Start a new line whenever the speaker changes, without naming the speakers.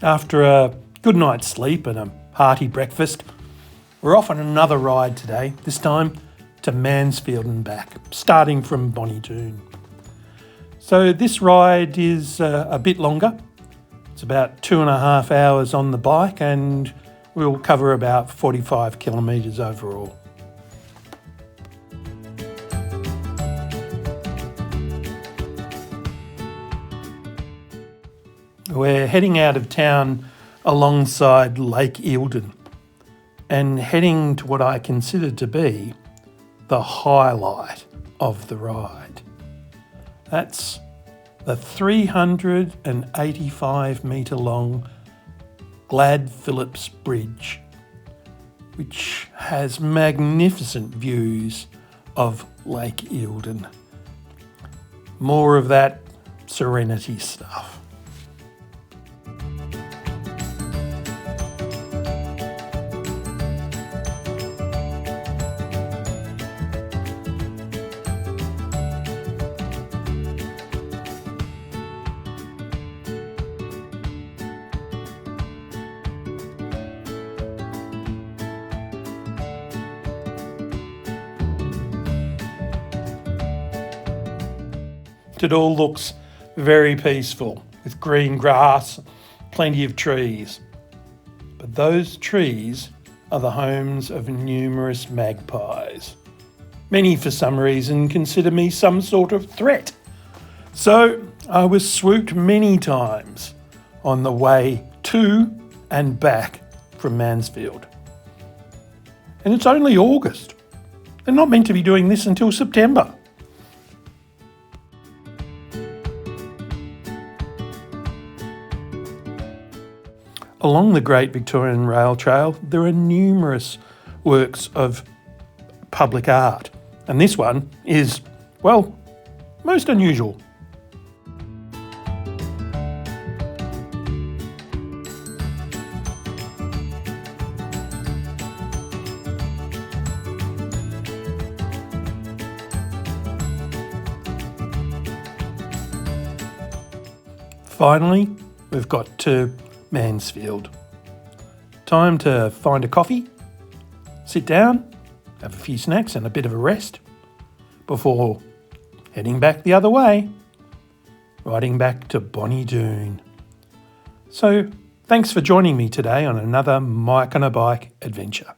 After a good night's sleep and a hearty breakfast, we're off on another ride today, this time to Mansfield and back, starting from Bonnie Doon. So this ride is a bit longer. It's about 2.5 hours on the bike and we'll cover about 45 kilometres overall. We're heading out of town alongside Lake Eildon and heading to what I consider to be the highlight of the ride. That's the 385 metre long Glad Phillips Bridge, which has magnificent views of Lake Eildon. More of that serenity stuff. It all looks very peaceful with green grass, plenty of trees. But those trees are the homes of numerous magpies. Many, for some reason, consider me some sort of threat. So I was swooped many times on the way to and back from Mansfield. And it's only August. They're not meant to be doing this until September. Along the Great Victorian Rail Trail, there are numerous works of public art, and this one is, well, most unusual. Finally, we've got to Mansfield. Time to find a coffee, sit down, have a few snacks and a bit of a rest before heading back the other way, riding back to Bonnie Doon. So thanks for joining me today on another Mike on a Bike adventure.